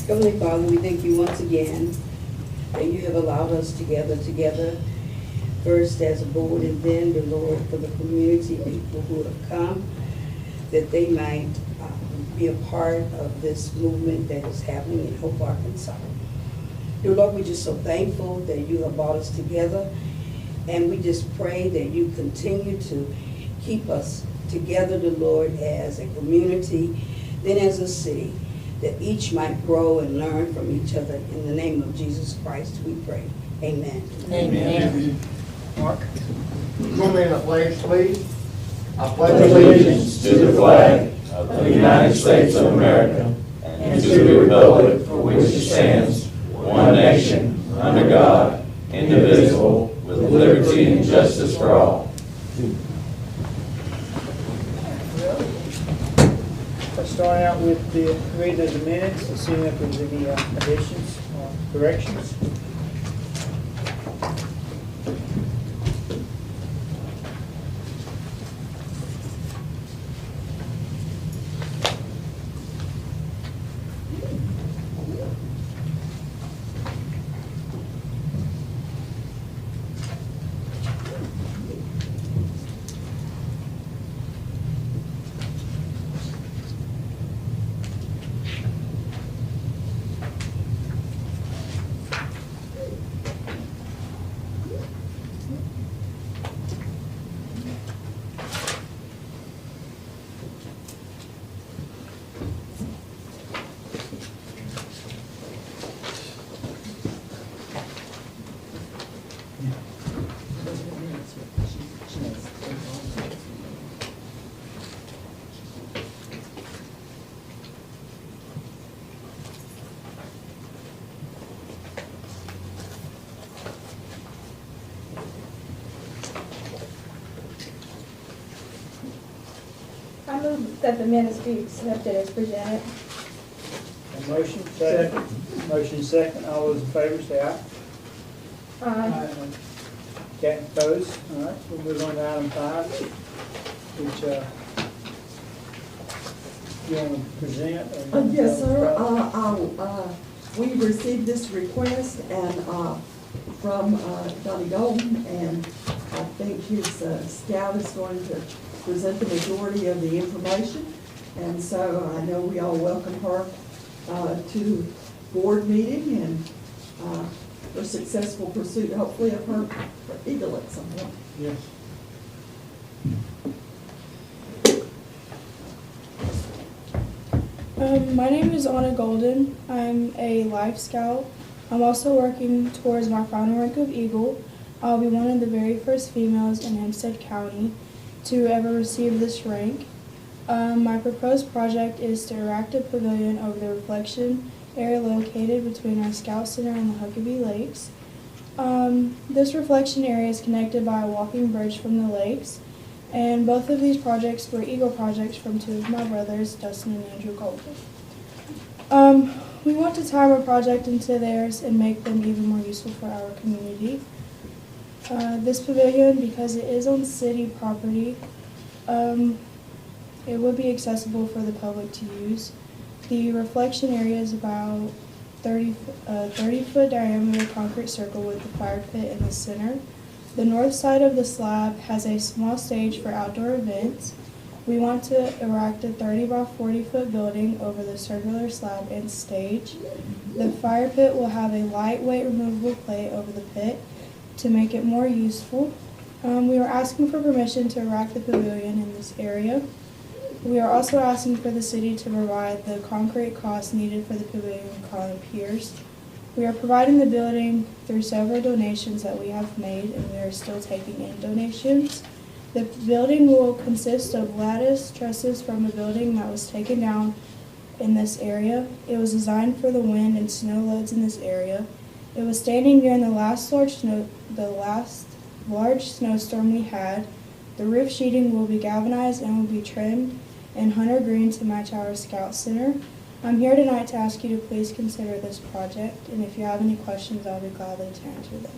Heavenly Father, we thank you once again that you have allowed us to gather together, first as a board and then the Lord for the community people who have come, that they might be a part of this movement that is happening in Hope, Arkansas. Dear Lord, we're just so thankful that you have brought us together, and we just pray that you continue to keep us together, dear Lord, as a community, then as a city, that each might grow and learn from each other. In the name of Jesus Christ, we pray. Amen. Amen. Mark? Join me in the pledge, please. I Pledge allegiance to the flag of the United States of America and to the republic for which it stands, one nation, under God, indivisible, with liberty and justice for all. Let's start out with the reading of the minutes and seeing if there's any additions or corrections. I move that the minutes be accepted as presented. A motion, second. Motion second. All those in favor say aye. Aye. Okay, opposed? All right, we'll move on to item 5, which you want to present? Or Yes, sir. We received this request and from Donnie Golden, and I think his scout is going to present the majority of the information. And so I know we all welcome her to board meeting and for successful pursuit, hopefully, of her eagle at some point. Yes. My name is Anna Golden. I'm a Life Scout. I'm also working towards my final rank of Eagle. I'll be one of the very first females in Hempstead County to ever receive this rank. My proposed project is to erect a pavilion over the reflection area located between our Scout Center and the Huckabee Lakes. This reflection area is connected by a walking bridge from the lakes, and both of these projects were Eagle projects from 2 of my brothers, Dustin and Andrew Golden. We want to tie our project into theirs and make them even more useful for our community. This pavilion, because it is on city property, it would be accessible for the public to use. The reflection area is about 30-foot diameter concrete circle with the fire pit in the center. The north side of the slab has a small stage for outdoor events. We want to erect a 30 by 40 foot building over the circular slab and stage. The fire pit will have a lightweight removable plate over the pit to make it more useful. We are asking for permission to erect the pavilion in this area. We are also asking for the city to provide the concrete costs needed for the pavilion column piers. We are providing the building through several donations that we have made, and we are still taking in donations. The building will consist of lattice trusses from a building that was taken down in this area. It was designed for the wind and snow loads in this area. It was standing during the last large snowstorm we had. The roof sheeting will be galvanized and will be trimmed in hunter green to match our Scout Center. I'm here tonight to ask you to please consider this project, and if you have any questions, I'll be glad to answer them.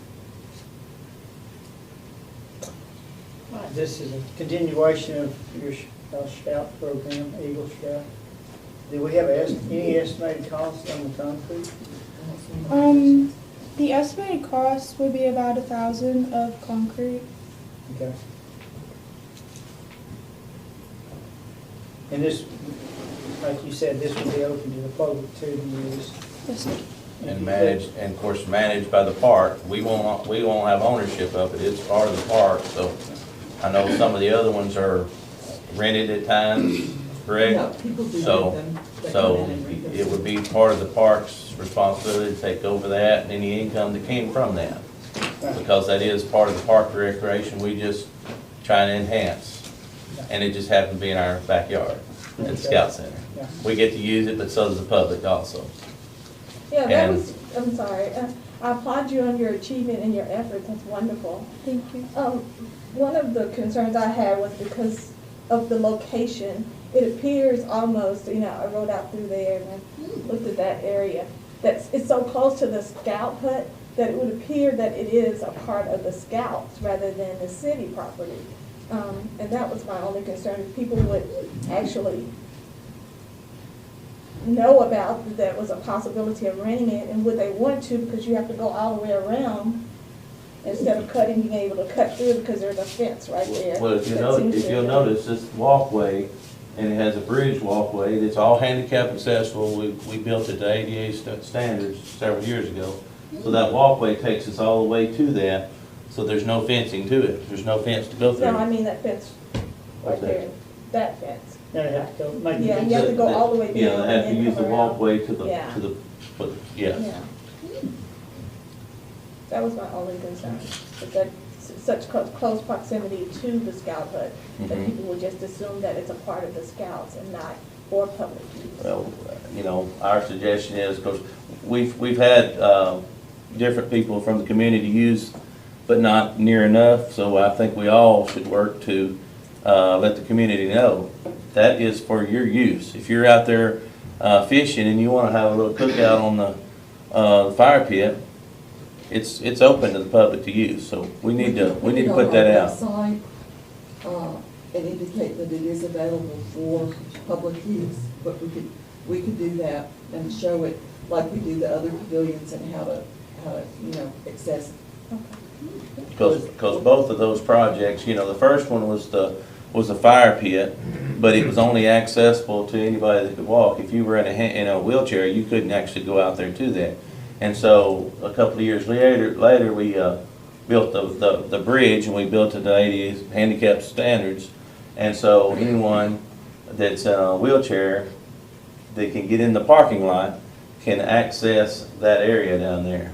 All right, this is a continuation of your Scout program, Eagle Scout. Do we have any estimated cost on the concrete? The estimated cost would be about 1,000 of concrete. Okay. And this, like you said, this will be open to the public too to use. Yes, sir. And managed, and of course, managed by the park. We won't have ownership of it, it's part of the park, so I know some of the other ones are rented at times, Yeah, correct? people do So- rent them. They come So in and rent them. it would be part of the park's responsibility to take over that and any income that came from that. Because that is part of the park recreation, we just try to enhance. And it just happened to be in our backyard at the Scout Center. Yeah. We get to use it, but so does the public also. Yeah, that And- was, I'm sorry, I applaud you on your achievement and your efforts, that's wonderful. Thank you. One of the concerns I had was because of the location. It appears almost, I rode out through there and I looked at that area, it's so close to the Scout hut that it would appear that it is a part of the Scouts rather than the city property. And that was my only concern, if people would actually know about that there was a possibility of renting it, and would they want to, because you have to go all the way around instead of being able to cut through because there's a fence right there. Well, if that seems to- you'll notice, this walkway, and it has a bridge walkway, it's all handicap accessible. We built it to ADA standards several years ago. So that walkway takes us all the way to that, so there's no fencing to it. There's no fence to go through. No, I mean that fence What's right that? there, that fence. Now you have to go, make Yeah, it you have to go all the way Yeah, down they have and to then use the come around. walkway to Yeah. yes. Yeah. That was my only concern, is that such close proximity to the Scout hut, that Mhm. people would just assume that it's a part of the Scouts and not for public use. Well, our suggestion is, because we've had different people from the community use, but not near enough, so I think we all should work to let the community know that is for your use. If you're out there fishing and you want to have a little cookout on the fire pit, it's open to the public to use, so we need to put that out. Website, and indicate that it is available for public use, but we could do that and show it like we do the other pavilions and how to, access it. Because both of those projects, the first one was the fire pit, but it was only accessible to anybody that could walk. If you were in a wheelchair, you couldn't actually go out there to that. And so a couple of years later, we built the bridge, and we built it to ADA handicap standards. And so anyone that's in a wheelchair that can get in the parking lot can access that area down there.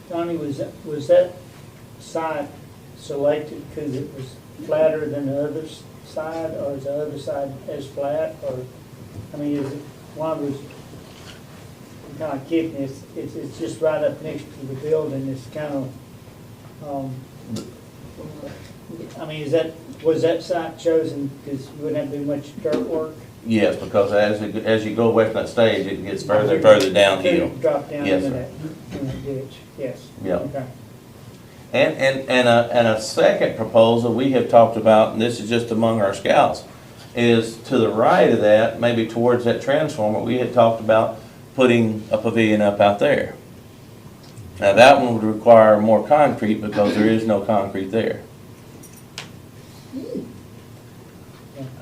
Donnie, was that site selected because it was flatter than the other side, or is the other side as flat, or, is it one was, I'm kind of kidding, it's just right up next to the building, it's kind of, was that site chosen because you wouldn't have to do much dirt work? Yes, because as you go away from that stage, it gets further and further downhill. Drop down Yes, into sir. that ditch, yes. Yeah. Okay. And a second proposal we have talked about, and this is just among our scouts, is to the right of that, maybe towards that transformer, we had talked about putting a pavilion up out there. Now, that one would require more concrete because there is no concrete there.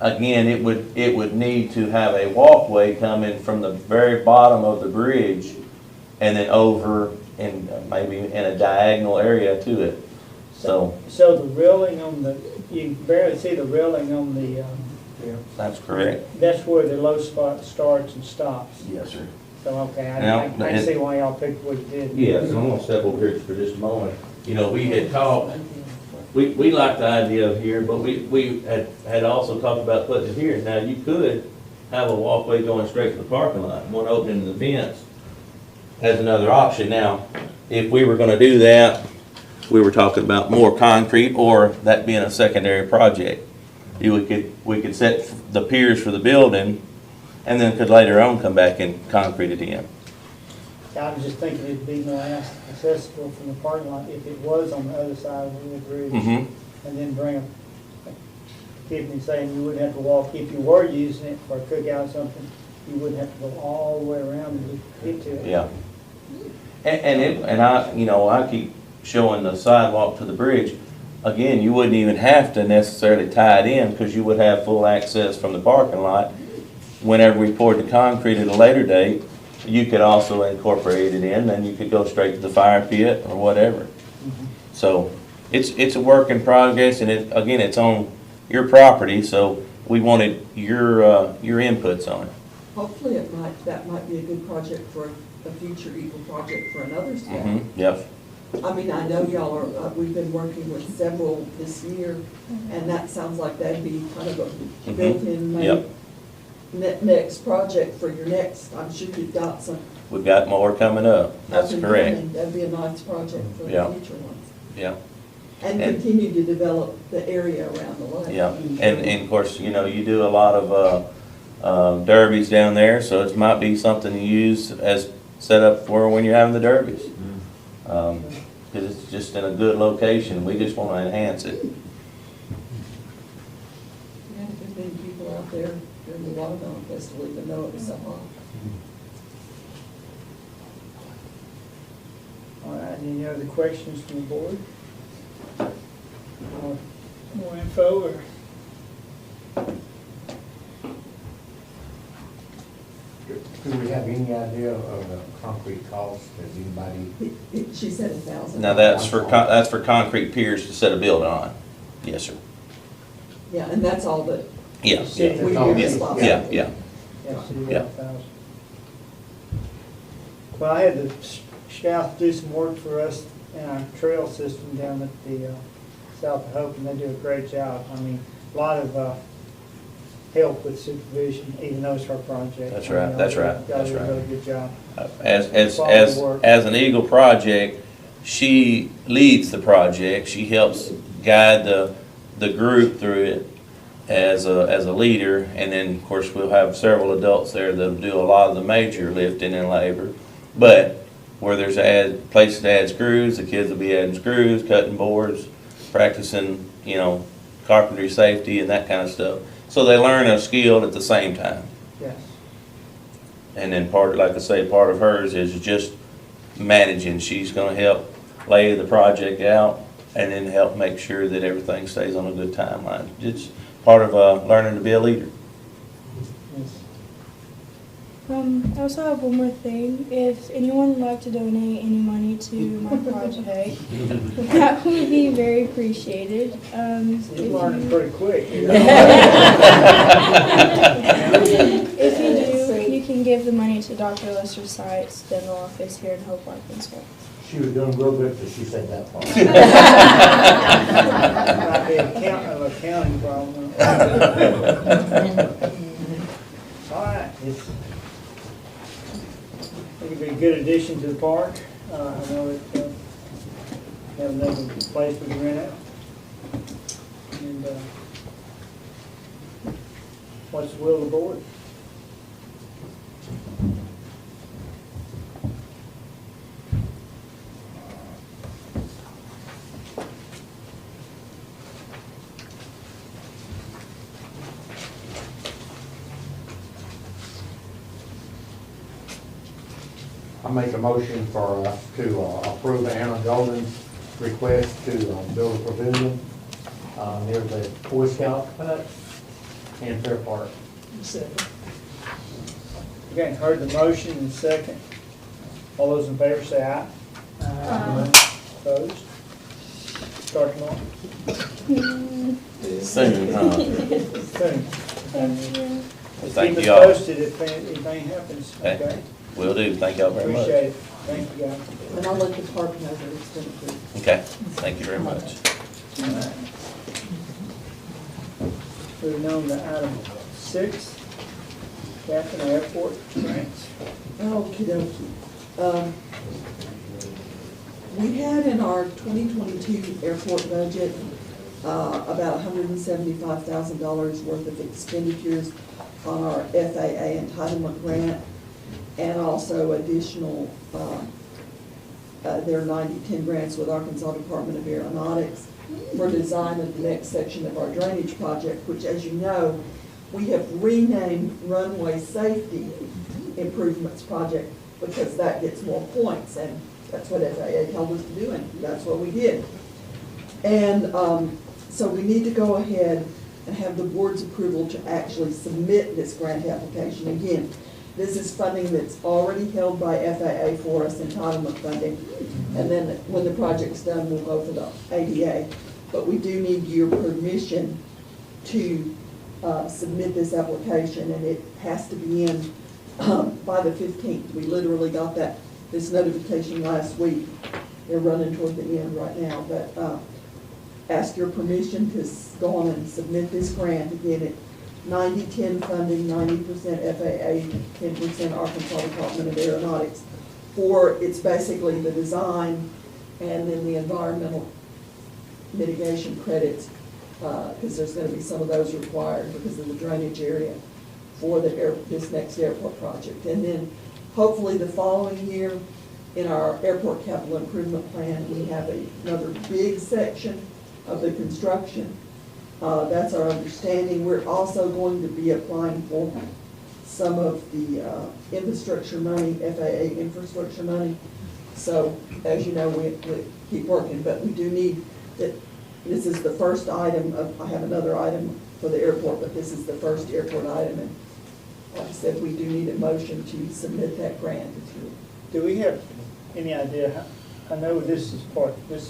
Again, it would need to have a walkway coming from the very bottom of the bridge and then over and maybe in a diagonal area to it. So So the railing on you can barely see the railing on the, that's correct. that's where the low spot starts and stops. Yes, sir. So, okay, Now, I can see why y'all picked what you did. Yes, I'm gonna step over here for just a moment. We had talked, we liked the idea of here, but we had also talked about putting it here. Now, you could have a walkway going straight to the parking lot, one opening to the fence as another option. Now, if we were gonna do that, we were talking about more concrete or that being a secondary project. We could set the piers for the building and then could later on come back and concrete it in. I was just thinking it'd be more accessible from the parking lot if it was on the other side of the bridge. Mhm. And then bring Tiffany saying you wouldn't have to walk, if you were using it for a cookout or something, you wouldn't have to go all the way around to get to it. Yeah. And I, you know, I keep showing the sidewalk to the bridge. Again, you wouldn't even have to necessarily tie it in, because you would have full access from the parking lot. Whenever we poured the concrete at a later date, you could also incorporate it in, and you could go straight to the fire pit or whatever. So it's a work in progress, and again, it's on your property, so we wanted your inputs on it. Hopefully that might be a good project for a future Eagle project for another school. Yep. I mean, I know y'all are, we've been working with several this year, and that sounds like that'd be kind of a built-in Yep. next project for your next, I'm sure you've got some. We've got more coming up. That's up and correct. coming. That'd be a nice project for the Yeah. future ones. Yeah. And And- continue to develop the area around the lake. Yeah, and of course, you know, you do a lot of derbies down there, so it might be something to use as set up for when you're having the derbies. Because it's just in a good location, we just want to enhance it. Yeah, there's many people out there during the watermelon festival, even though it was so hot. All right, any other questions from the board? More info or? Do we have any idea of the concrete cost? Has anybody? She said 1,000. Now, that's for concrete piers to set a building on. Yes, sir. Yeah, and that's all that Yeah, yeah, we Yeah. do responsible. yeah, yeah. Yes, you Yeah. got 1,000. Well, I had the staff do some work for us in our trail system down at the South of Hope, and they do a great job. I mean, a lot of help with supervision, even though it's our project. That's right, that's right, Got that's to do a right. really good job. As an Eagle project, she leads the project. She helps guide the group through it as a leader, and then, of course, we'll have several adults there that'll do a lot of the major lifting and labor. But where there's places to add screws, the kids will be adding screws, cutting boards, practicing, you know, carpentry safety and that kind of stuff. So they learn a skill at the same time. Yes. And then like I say, part of hers is just managing. She's gonna help lay the project out and then help make sure that everything stays on a good timeline. It's part of learning to be a leader. Yes. I also have one more thing. If anyone would like to donate any money to my project, that would be very appreciated. If You're learning you- pretty quick. If you do, you can give the money to Dr. Lester Sykes' dental office here in Hope, Arkansas. She was doing real good till she said that part. Might be an accounting problem. All right. I think it'd be a good addition to the park. I know it, have another place we can rent out. And, what's the will of the board? I make a motion for us to approve Anna Golden's request to build a pavilion near the Boy Scout hut in Fair Park. Okay, heard the motion and second. All those in favor say aye. Opposed? Start tomorrow. Soon, huh? Soon. Thank you. Thank Keep us y'all. posted if anything happens, Okay. okay? Will do. Thank y'all very much. Appreciate it. Thank you, guys. And I'll let the park know that it's been approved. Okay, thank you very much. Moving on to item 6, Captain Airport grants. Okey-dokey. We had in our 2022 airport budget, about $175,000 worth of expenditures on our FAA entitlement grant, and also additional, there are 90-10 grants with Arkansas Department of Aeronautics. for design of the next section of our drainage project, which, as you know, we have renamed Runway Safety Improvements Project because that gets more points, and that's what FAA told us to do, and that's what we did. And so we need to go ahead and have the board's approval to actually submit this grant application. Again, this is funding that's already held by FAA for us, entitlement funding. And then when the project's done, we'll go for the ADA. But we do need your permission to submit this application, and it has to be in by the 15th. We literally got this notification last week. They're running toward the end right now, but ask your permission to go on and submit this grant. Again, it 90-10 funding, 90% FAA, 10% Arkansas Department of Aeronautics. It's basically the design and then the environmental mitigation credits, because there's going to be some of those required because of the drainage area for this next airport project. And then hopefully the following year in our airport capital improvement plan, we have another big section of the construction. That's our understanding. We're also going to be applying for some of the infrastructure money, FAA infrastructure money. So as you know, we keep working, but we do need that. This is the first item I have another item for the airport, but this is the first airport item. And like I said, we do need a motion to submit that grant. Do we have any idea how, I know this is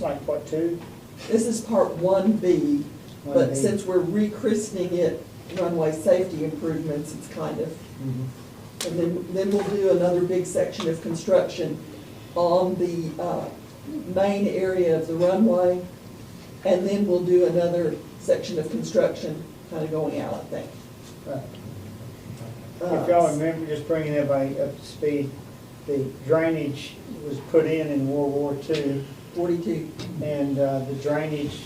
like part 2? This is part 1B, but 1B. since we're rechristening it runway safety improvements, it's kind of, and then we'll do another big section of construction on the main area of the runway, and then we'll do another section of construction kind of going out, I think. Right. If y'all remember, just bringing everybody up to speed, the drainage was put in World War II. 42. And the drainage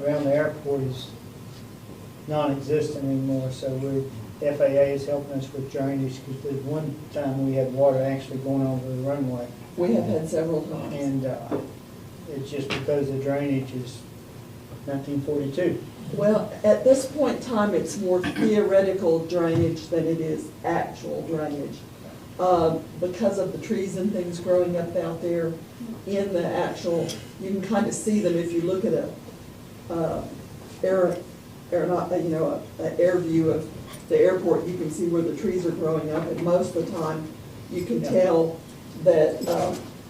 around the airport is non-existent anymore, so FAA is helping us with drainage, because there's one time we had water actually going over the runway. We have had several times. And it's just because the drainage is 1942. Well, at this point in time, it's more theoretical drainage than it is actual drainage. Because of the trees and things growing up out there in the actual, you can kind of see them if you look at an air view of the airport. You can see where the trees are growing up, and most of the time you can tell that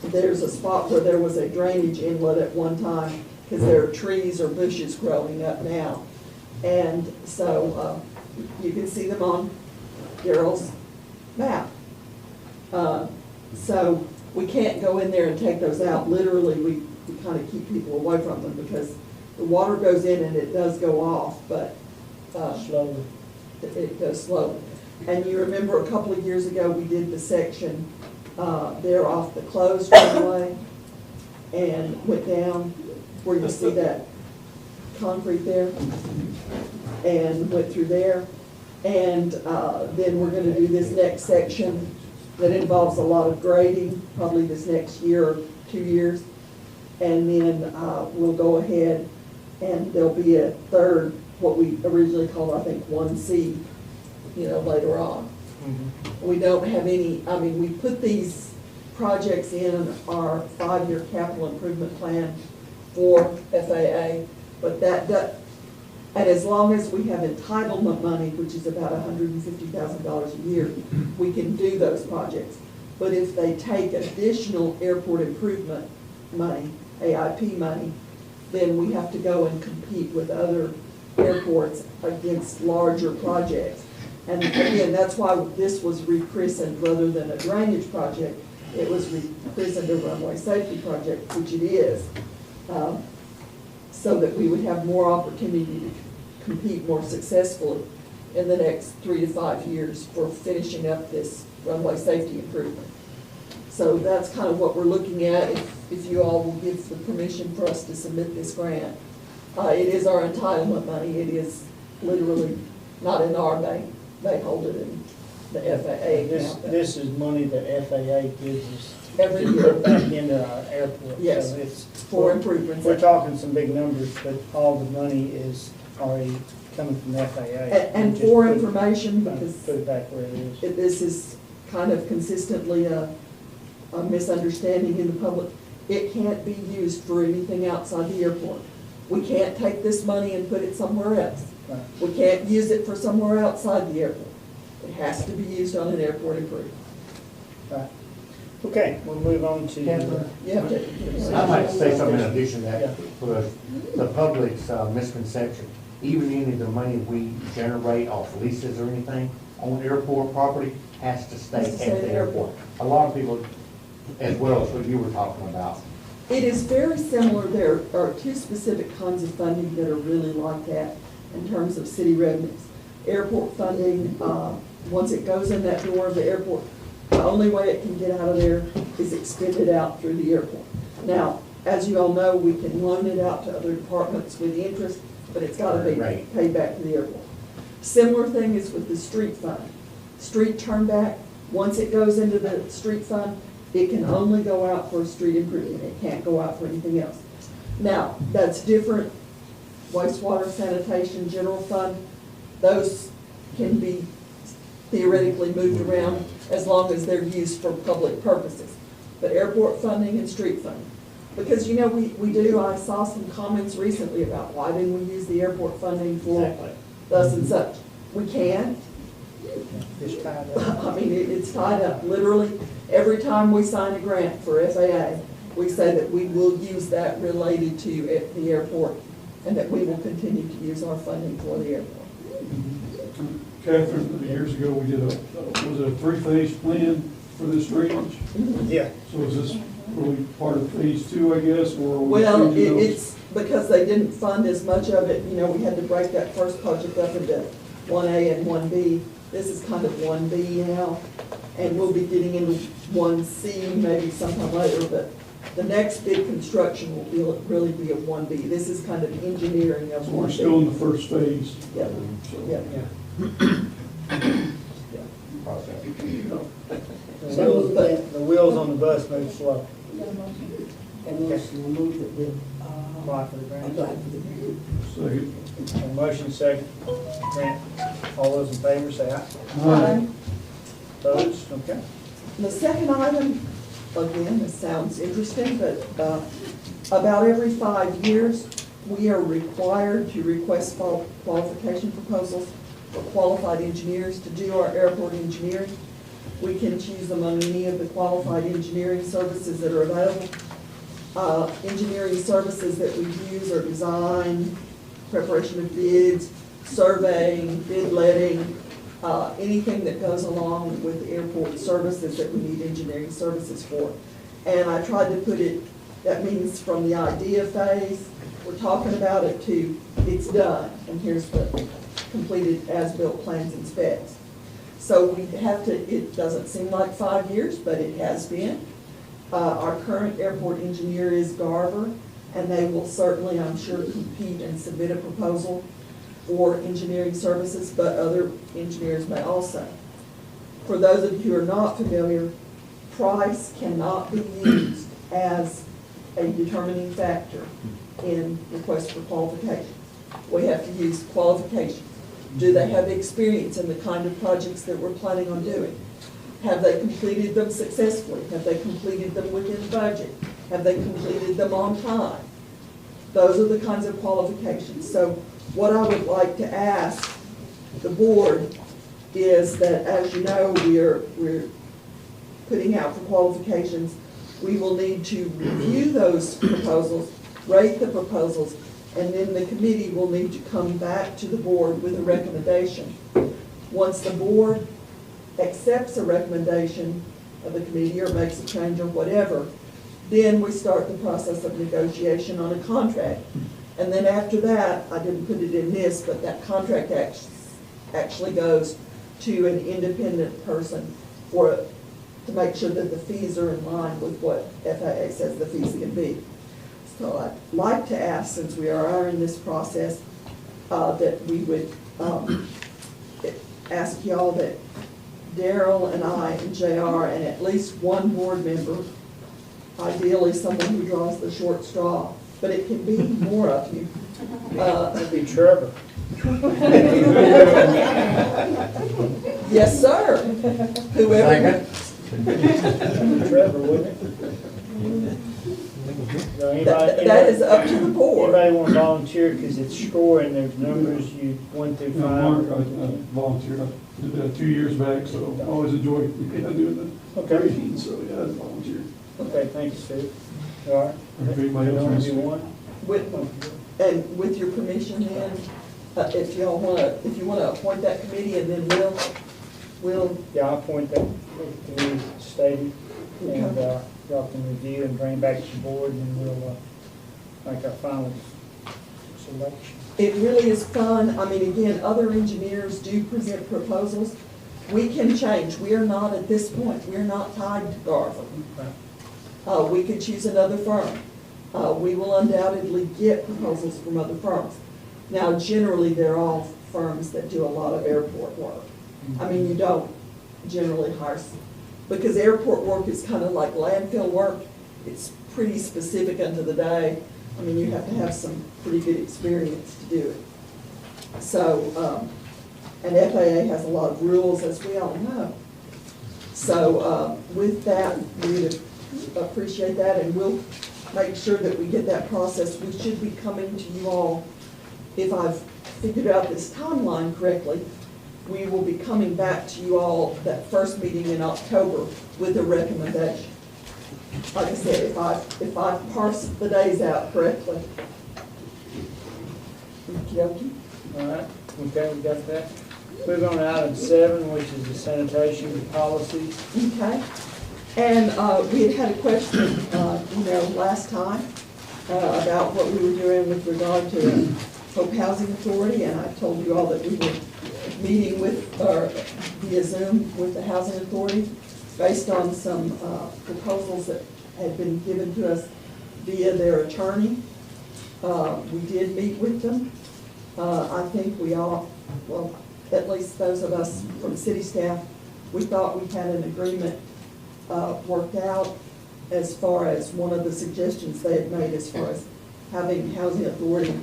there's a spot where there was a drainage inlet at one time, because there are trees or bushes growing up now. And so you can see them on Daryl's map. So we can't go in there and take those out. Literally, we kind of keep people away from them because the water goes in and it does go off, but Slowly. it goes slowly. And you remember a couple of years ago, we did the section there off the closed runway and went down where you see that concrete there and went through there. And then we're going to do this next section that involves a lot of grading, probably this next year or 2 years. And then we'll go ahead and there'll be a third, what we originally called, I think, 1C, later on. We don't have any, we put these projects in our 5-year capital improvement plan for FAA, but and as long as we have entitlement money, which is about $150,000 a year, we can do those projects. But if they take additional airport improvement money, AIP money, then we have to go and compete with other airports against larger projects. And again, that's why this was rechristened rather than a drainage project. It was rechristened a runway safety project, which it is, so that we would have more opportunity to compete more successfully in the next 3 to 5 years for finishing up this runway safety improvement. So that's kind of what we're looking at, if you all will give the permission for us to submit this grant. It is our entitlement money. It is literally not in our bank. They hold it in the FAA This, account. this is money that FAA gives us. Every to year. put back into our airport. Yes. So it's, For improvements. we're talking some big numbers, but all the money is already coming from FAA. And Just for put- information, because Put it back where it is. this is kind of consistently a misunderstanding in the public, it can't be used for anything outside the airport. We can't take this money and put it somewhere else. Right. We can't use it for somewhere outside the airport. It has to be used on an airport improvement. Right. Okay, we'll move on to. Catherine? You have to. I'd like to say something in addition to Yeah. that, because the public's misconception, even any of the money we generate off leases or anything on airport property has to stay Has to stay at the airport. A lot of people, as well as what you were talking about. It is very similar. There are two specific kinds of funding that are really like that in terms of city revenues. Airport funding, once it goes in that door of the airport, the only way it can get out of there is expended out through the airport. Now, as you all know, we can loan it out to other departments with interest, but it's gotta be Right. paid back to the airport. Similar thing is with the street fund. Street turnback, once it goes into the street fund, it can only go out for a street improvement. It can't go out for anything else. Now, that's different. Wastewater, sanitation, general fund, those can be theoretically moved around as long as they're used for public purposes. But airport funding and street funding, because you know, we do, I saw some comments recently about why didn't we use the airport funding for Exactly. thus and such. We can, Just tied up. I mean, it's tied up, literally, every time we sign a grant for FAA, we say that we will use that related to the airport, and that we will continue to use our funding for the airport. Catherine, years ago, we did was it a three-phase plan for this drainage? Yeah. So is this really part of phase two, I guess, or? are we Well, changing those? it's because they didn't fund as much of it, you know, we had to break that first project up into 1A and 1B. This is kind of 1B now, and we'll be getting into 1C maybe sometime later, but the next big construction will be, really be a 1B. This is kind of engineering of So 1B. we're still in the first phase. Yeah, So- yeah. Process. The wheels on the bus move slow. And we'll move it with, Apply for the grant. apply for the grant. Second. A motion second, grant. All those in favor say aye. Aye. Opposed? Okay. The second item, again, this sounds interesting, but about every 5 years, we are required to request qualification proposals for qualified engineers to do our airport engineering. We can choose among any of the qualified engineering services that are available. Engineering services that we use are design, preparation of bids, surveying, bid letting, anything that goes along with airport services that we need engineering services for. And I tried to put it, that means from the idea phase, we're talking about it, to it's done, and here's the completed as-built plans and specs. So we have to, it doesn't seem like 5 years, but it has been. Our current airport engineer is Garver, and they will certainly, I'm sure, compete and submit a proposal for engineering services, but other engineers may also. For those of you who are not familiar, price cannot be used as a determining factor in request for qualifications. We have to use qualifications. Do they have experience in the kind of projects that we're planning on doing? Have they completed them successfully? Have they completed them within budget? Have they completed them on time? Those are the kinds of qualifications. So what I would like to ask the board is that, as you know, we're putting out for qualifications. We will need to review those proposals, rate the proposals, and then the committee will need to come back to the board with a recommendation. Once the board accepts a recommendation of the committee or makes a change or whatever, then we start the process of negotiation on a contract. And then after that, I didn't put it in this, but that contract actually goes to an independent person to make sure that the fees are in line with what FAA says the fees can be. So I'd like to ask, since we are in this process, that we would ask y'all that Daryl and I and JR and at least one board member, ideally someone who draws the short straw, but it can be more of you. That'd be Trevor. Yes, sir. Whoever. Trevor, wouldn't it? So That is up to the board. Anybody want to volunteer, because it's scoring, there's numbers, you 1 through 5. Mark, I volunteered, I did that 2 years back, so I always enjoy doing the Okay. grading, so yeah, I volunteered. Okay, thank you, Steve. All right. If anybody else wants to. You want? And with your permission then, if you wanna appoint that committee and then we'll, Yeah, I'll point that to Stady, and y'all can review and bring back to the board, and we'll make our final selection. it really is fun. I mean, again, other engineers do present proposals. We can change. We are not at this point, we are not tied to Garver. We could choose another firm. We will undoubtedly get proposals from other firms. Now, generally, they're all firms that do a lot of airport work. I mean, you don't generally hire, because airport work is kind of like landfill work. It's pretty specific unto the day. I mean, you have to have some pretty good experience to do it. So, and FAA has a lot of rules, as we all know. So, with that, we would appreciate that, and we'll make sure that we get that process. We should be coming to you all, if I've figured out this timeline correctly, we will be coming back to you all that first meeting in October with a recommendation. Like I said, if I've parsed the days out correctly. Okey-dokey. All right, okay, we got that. Move on to item 7, which is the sanitation policies. Okay. And we had a question, last time about what we were doing with regard to Hope Housing Authority, and I told you all that we were meeting via Zoom with the Housing Authority based on some proposals that had been given to us via their attorney. We did meet with them. I think we all, well, at least those of us from city staff, we thought we had an agreement worked out as far as one of the suggestions they had made as far as having Housing Authority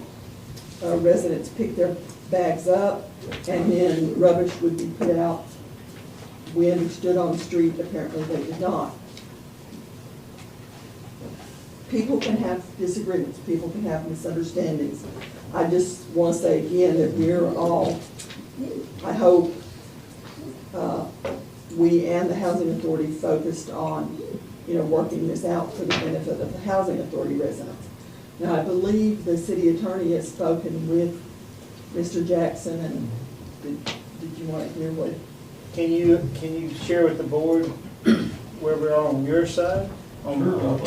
residents pick their bags up, and then rubbish would be put out when stood on the street. Apparently they did not. People can have disagreements, people can have misunderstandings. I just want to say again that we're all, I hope, we and the Housing Authority focused on, working this out for the benefit of the Housing Authority residents. Now, I believe the city attorney has spoken with Mr. Jackson, and did you want to hear what? Can you share with the board where we are on your side? Sure.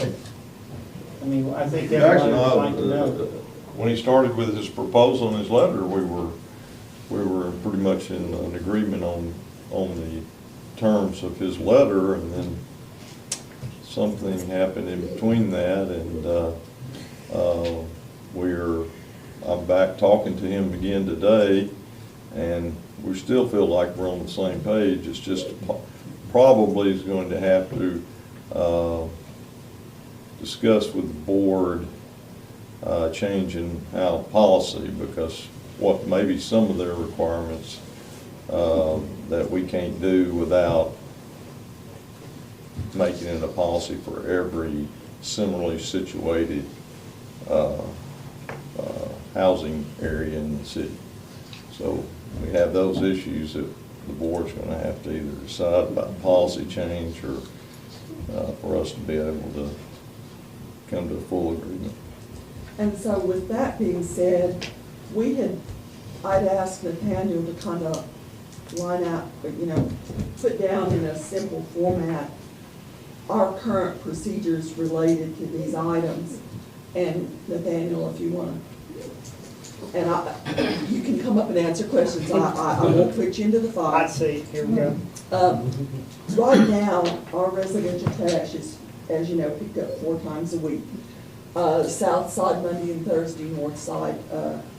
I mean, I think Jackson, everybody would like to know. when he started with his proposal and his letter, we were pretty much in an agreement on the terms of his letter, and then something happened in between that, and I'm back talking to him again today, and we still feel like we're on the same page. It's just probably is going to have to discuss with the board changing our policy, because maybe some of their requirements that we can't do without making it a policy for every similarly situated housing area in the city. So we have those issues that the board's going to have to either decide about policy change or for us to be able to come to a full agreement. And so with that being said, I'd asked Nathaniel to kind of line out, put down in a simple format our current procedures related to these items. And Nathaniel, if you want to, and you can come up and answer questions. I won't put you into the fire. Hot seat, here we go. Right now, our residential trash is, as you know, picked up 4 times a week. South side Monday and Thursday, north side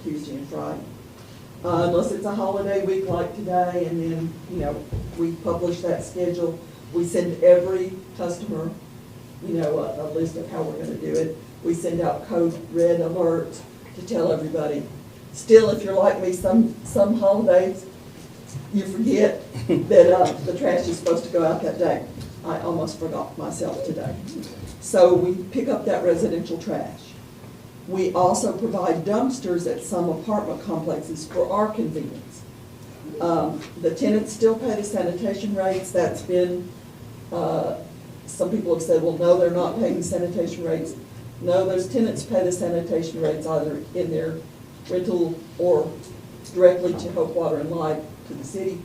Tuesday and Friday. Unless it's a holiday week like today, and then, you know, we publish that schedule. We send every customer, you know, a list of how we're gonna do it. We send out code red alerts to tell everybody. Still, if you're like me, some holidays, you forget that, the trash is supposed to go out that day. I almost forgot myself today. So we pick up that residential trash. We also provide dumpsters at some apartment complexes for our convenience. The tenants still pay the sanitation rates. That's been, some people have said, well, no, they're not paying sanitation rates. No, those tenants pay the sanitation rates either in their rental or directly to Hope Water and Light to the city.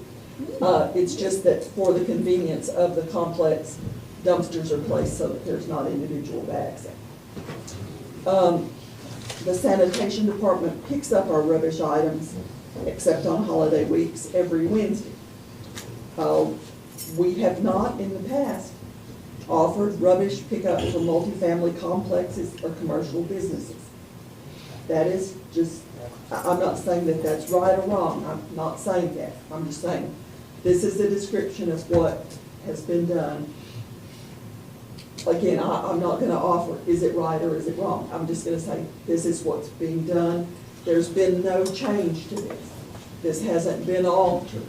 It's just that for the convenience of the complex, dumpsters are placed so that there's not individual bags. The sanitation department picks up our rubbish items, except on holiday weeks, every Wednesday. We have not in the past offered rubbish pickup for multifamily complexes or commercial businesses. That is just, I'm not saying that that's right or wrong, I'm not saying that. I'm just saying, this is a description of what has been done. Again, I'm not gonna offer, is it right or is it wrong? I'm just gonna say, this is what's being done. There's been no change to this. This hasn't been altered.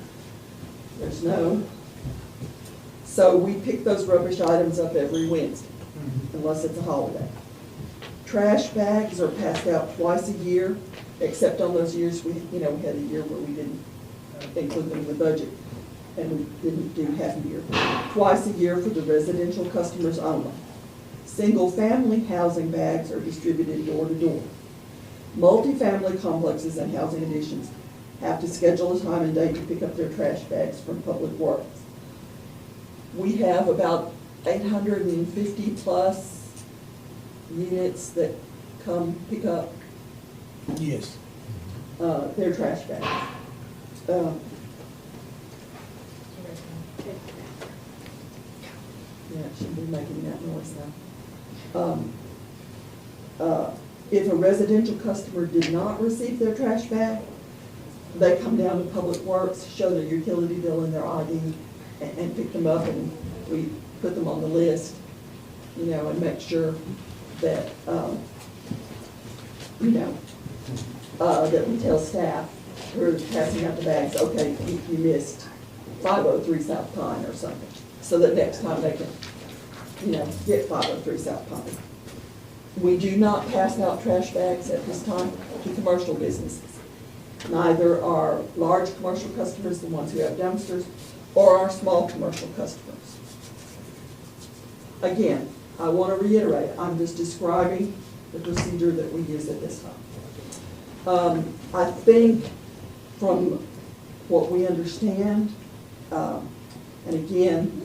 There's no. So we pick those rubbish items up every Wednesday, unless it's a holiday. Trash bags are passed out twice a year, except on those years we had a year where we didn't include them in the budget, and we didn't do half a year. Twice a year for the residential customers only. Single-family housing bags are distributed door to door. Multifamily complexes and housing additions have to schedule a time and date to pick up their trash bags from Public Works. We have about 850 plus units that come pick up Yes. their trash bags. Yeah, it shouldn't be making that noise now. If a residential customer did not receive their trash bag, they come down to Public Works, show their utility bill and their ID, and pick them up, and we put them on the list, you know, and make sure that, that we tell staff who are passing out the bags, okay, you missed 503 South Pine or something, so that next time they can, get 503 South Pine. We do not pass out trash bags at this time to commercial businesses. Neither are large commercial customers, the ones who have dumpsters, or our small commercial customers. Again, I want to reiterate, I'm just describing the procedure that we use at this time. I think from what we understand, and again,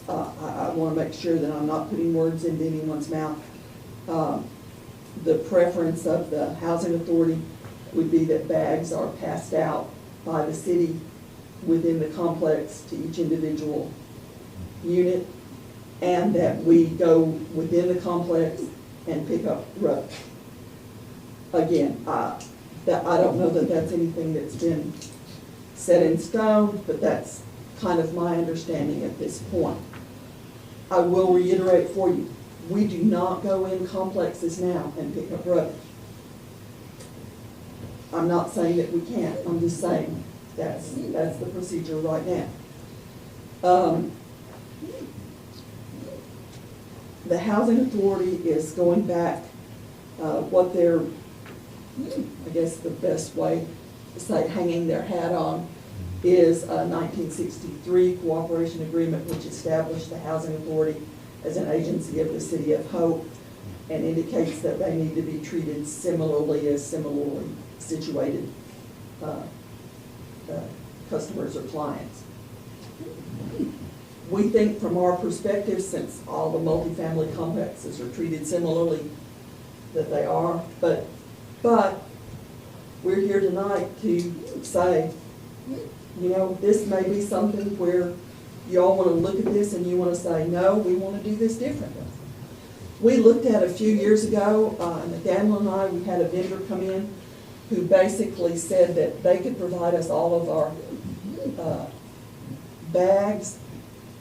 I want to make sure that I'm not putting words into anyone's mouth. The preference of the housing authority would be that bags are passed out by the city within the complex to each individual unit, and that we go within the complex and pick up rubbish. Again, I don't know that that's anything that's been set in stone, but that's kind of my understanding at this point. I will reiterate for you, we do not go in complexes now and pick up rubbish. I'm not saying that we can't, I'm just saying that's the procedure right now. The housing authority is going back, what they're, I guess the best way to say hanging their hat on is a 1963 cooperation agreement which established the housing authority as an agency of the City of Hope and indicates that they need to be treated similarly as similarly situated customers or clients. We think from our perspective, since all the multifamily complexes are treated similarly, that they are, but we're here tonight to say, this may be something where you all want to look at this and you want to say, no, we want to do this differently. We looked at a few years ago, Nathaniel and I, we had a vendor come in who basically said that they could provide us all of our bags,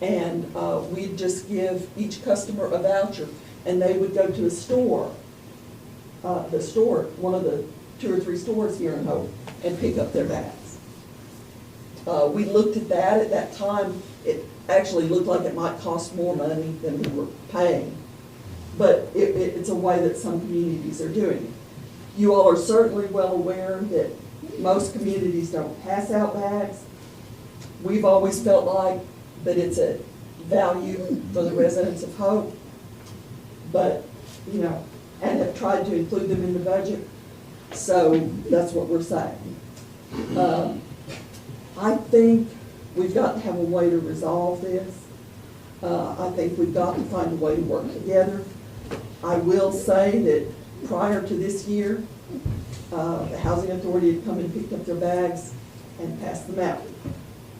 and we'd just give each customer a voucher, and they would go to a store, one of the 2 or 3 stores here in Hope, and pick up their bags. We looked at that. At that time, it actually looked like it might cost more money than we were paying. But it's a way that some communities are doing it. You all are certainly well aware that most communities don't pass out bags. We've always felt like that it's a value for the residents of Hope, but, and have tried to include them in the budget. So that's what we're saying. I think we've got to have a way to resolve this. I think we've got to find a way to work together. I will say that prior to this year, the Housing Authority had come and picked up their bags and passed them out.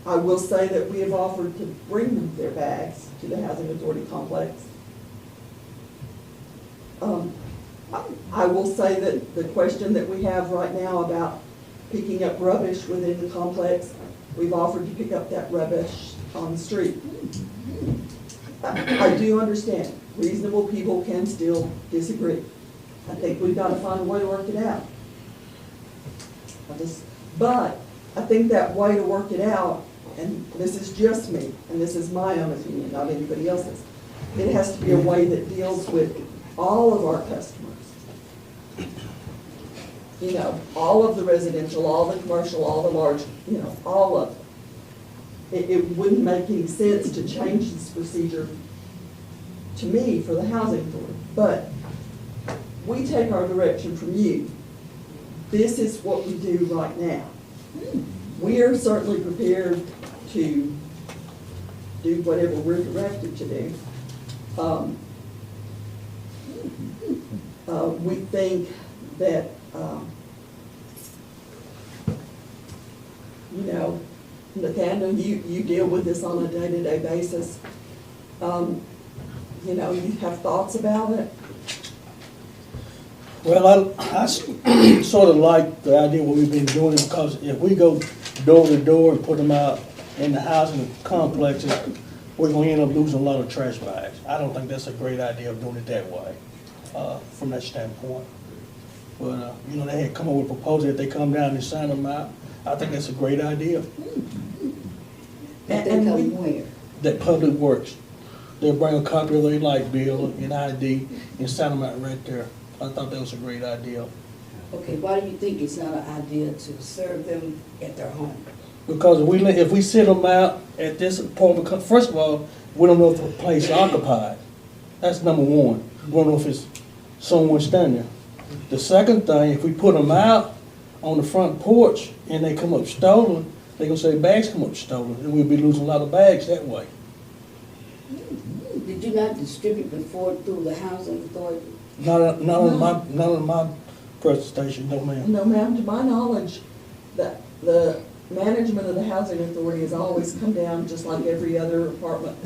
I will say that we have offered to bring them their bags to the Housing Authority complex. I will say that the question that we have right now about picking up rubbish within the complex, we've offered to pick up that rubbish on the street. I do understand, reasonable people can still disagree. I think we've got to find a way to work it out. But I think that way to work it out, and this is just me, and this is my own opinion, not anybody else's, it has to be a way that deals with all of our customers. All of the residential, all the commercial, all the large, all of them. It wouldn't make any sense to change this procedure, to me, for the Housing Authority. But we take our direction from you. This is what we do right now. We are certainly prepared to do whatever we're directed to do. We think that, Nathaniel, you deal with this on a day-to-day basis. You have thoughts about it? Well, I sort of like the idea what we've been doing, because if we go door to door and put them out in the housing complexes, we're going to end up losing a lot of trash bags. I don't think that's a great idea of doing it that way, from that standpoint. But, they had come up with a proposal that they come down and sign them out. I think that's a great idea. But they come where? That Public Works, they'll bring a copy of their light bill and ID and sign them out right there. I thought that was a great idea. Okay, why do you think it's not an idea to serve them at their home? Because if we send them out at this point, first of all, we don't know if the place is occupied. That's number one. We don't know if it's someone standing there. The second thing, if we put them out on the front porch and they come up stolen, they're going to say bags come up stolen, and we'll be losing a lot of bags that way. Did you not distribute before through the Housing Authority? Not on my presentation, no ma'am. No, ma'am. To my knowledge, the management of the Housing Authority has always come down, just like every other apartment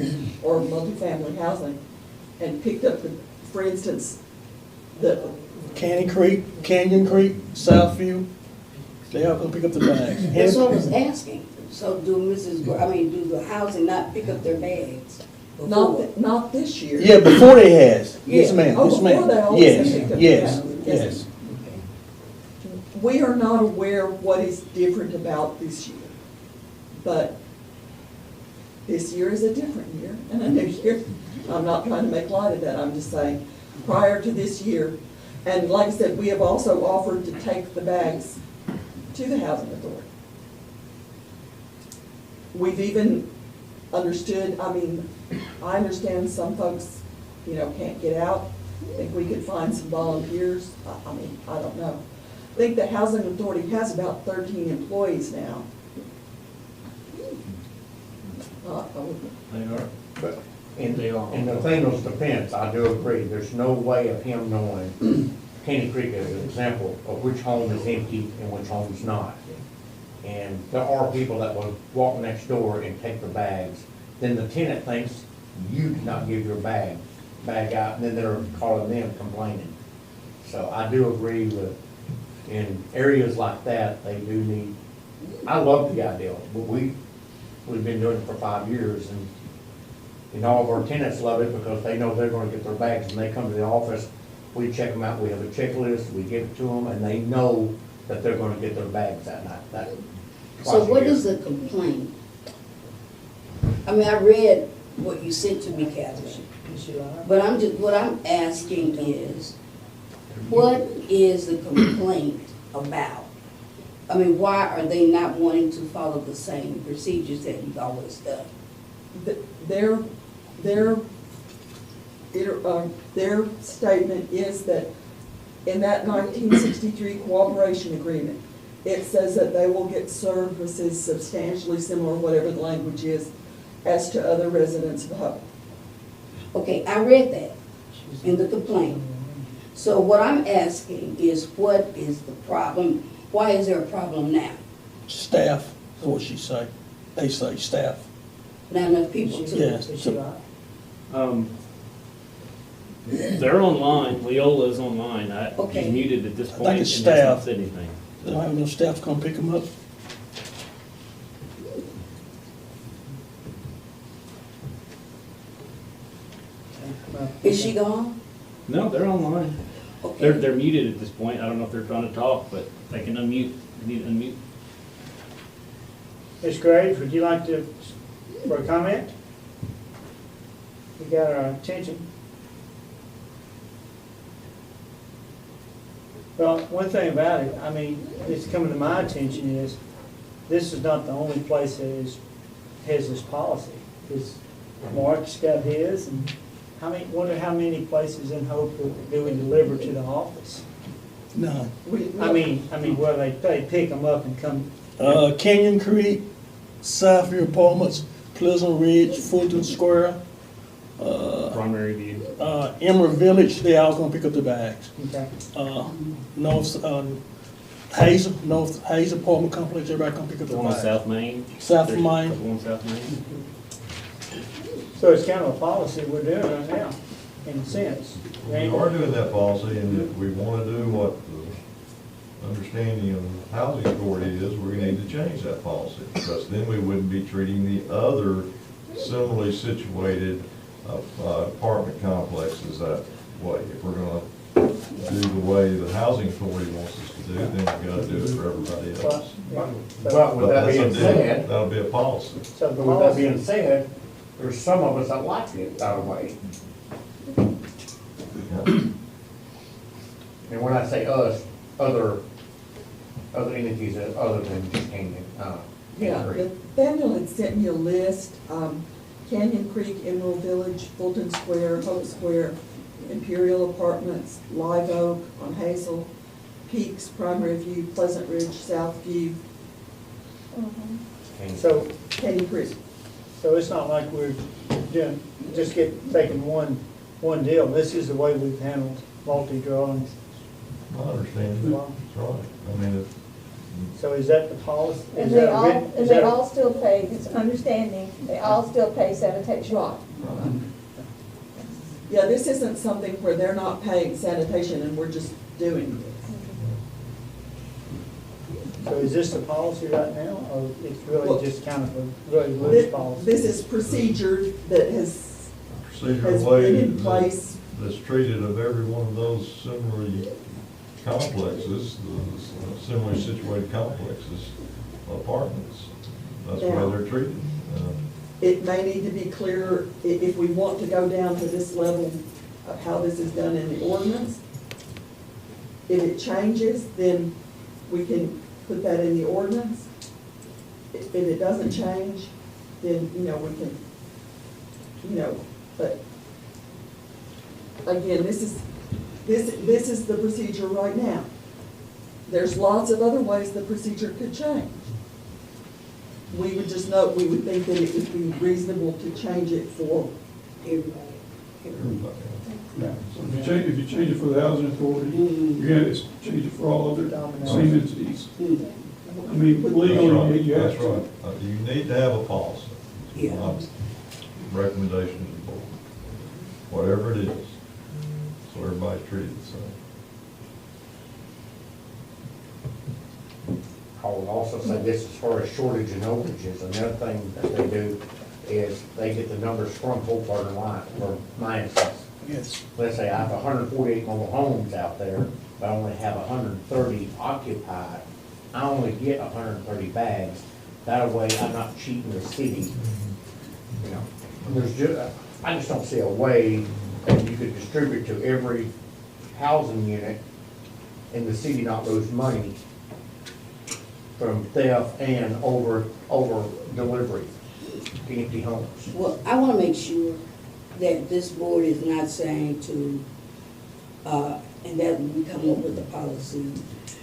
or multifamily housing, and picked up for instance, the Canyon Creek, Southview, they all come pick up the bags. That's what I was asking. So do the housing not pick up their bags? before? Not this year. Yeah, before they has. Yes, Yeah. ma'am, Oh, yes, before they ma'am. always Yes, picked up yes, the bags. yes. We are not aware of what is different about this year, but this year is a different year and a new year. I'm not trying to make light of that, I'm just saying, prior to this year, and like I said, we have also offered to take the bags to the Housing Authority. We've even understood, I understand some folks, can't get out. I think we could find some volunteers, I don't know. I think the Housing Authority has about 13 employees now. They are. But in Nathaniel's defense, I do agree, there's no way of him knowing, Caney Creek as an example, of which home is empty and which home is not. And there are people that will walk next door and take the bags. Then the tenant thinks you did not give your bag out, and then they're calling them complaining. So I do agree with in areas like that, they do need, I love the idea, but we've been doing it for 5 years, and all of our tenants love it because they know they're gonna get their bags, and they come to the office, we check them out, we have a checklist, we give it to them, and they know that they're gonna get their bags that night, So what is the complaint? I mean, I read what you sent to me, Catherine, but what I'm asking is, what is the complaint about? I mean, why are they not wanting to follow the same procedures that you've always done? Their statement is that in that 1963 cooperation agreement, it says that they will get services substantially similar, whatever the language is, as to other residents of Hope. Okay, I read that in the complaint. So what I'm asking is, what is the problem? Why is there a problem now? Staff, is what she say. They say staff. Not enough people to. Yes. They're online, Leola's online, Okay. she's muted at this I point, think and it's has not staff. said anything. They don't have enough staff to come pick them up. Is she gone? No, they're online, Okay. they're muted at this point, I don't know if they're trying to talk, but they can unmute, they need to unmute. Ms. Graves, would you like to, for a comment? You got our attention. Well, one thing about it, I mean, it's coming to my attention is, this is not the only place that has this policy. Because Mark's got his, and wonder how many places in Hope do we deliver to the office? None. I mean, where they pick them up and come, Canyon Creek, Southview Apartments, Pleasant Ridge, Fulton Square, Primary view. Emerald Village, they all gonna pick up the bags. okay. North Hayes Apartment Complex, everybody gonna pick up The the one on bags. South Main. South There's Main. a couple on South Main. So it's kind of a policy we're doing right now, in a sense. We are doing that policy, and if we want to do what the understanding of the housing authority is, we need to change that policy, because then we wouldn't be treating the other similarly situated apartment complexes that way. If we're gonna do the way the housing authority wants us to do, then we've got to do it for everybody else. But with that That's a being deal. said, That'll be a policy. So the with that policy, being said, there's some of us that like it that way. And when I say us, other entities other than just Canyon. Yeah, Daniel had sent me a list, Canyon Creek, Emerald Village, Fulton Square, Hope Square, Imperial Apartments, Live Oak on Hazel, Peaks, Primary View, Pleasant Ridge, South View, so, Canyon Creek. so it's not like we're doing, taking one deal. This is the way we've handled multi-dwellings. I understand. That's right. I mean, So is that the policy? And Is they that all, written- and is they that- all still pay, it's understanding, they all still pay sanitation. Right. Yeah, this isn't something where they're not paying sanitation and we're just doing it. So is this the policy right now, or it's really Well, just kind of a really loose policy? This is procedure that has procedural way been in place. that's treated of every one of those similarly complexes, the similarly situated complexes, apartments. That's the way they're treated. It may need to be clearer if we want to go down to this level of how this is done in the ordinance. If it changes, then we can put that in the ordinance. If it doesn't change, then, we can, but again, this is the procedure right now. There's lots of other ways the procedure could change. We would just note, we would think that it would be reasonable to change it for Everybody. If you change it for the housing authority, you're gonna change it for all other same entities. I mean, legally, you have That's to. right. You need to have a policy. Yeah. Recommendation to the board. Whatever it is, so everybody's treated the same. I will also say this as far as shortage and overages, another thing that they do is they get the numbers from Fort Gardner Line, for my instance. Yes. Let's say I have 148 mobile homes out there, but I only have 130 occupied. I only get 130 bags. That way I'm not cheating the city. You know, I just don't see a way that you could distribute to every housing unit and the city not lose money from theft and over delivery to empty homes. Well, I want to make sure that this board is not saying to, and that we come up with a policy,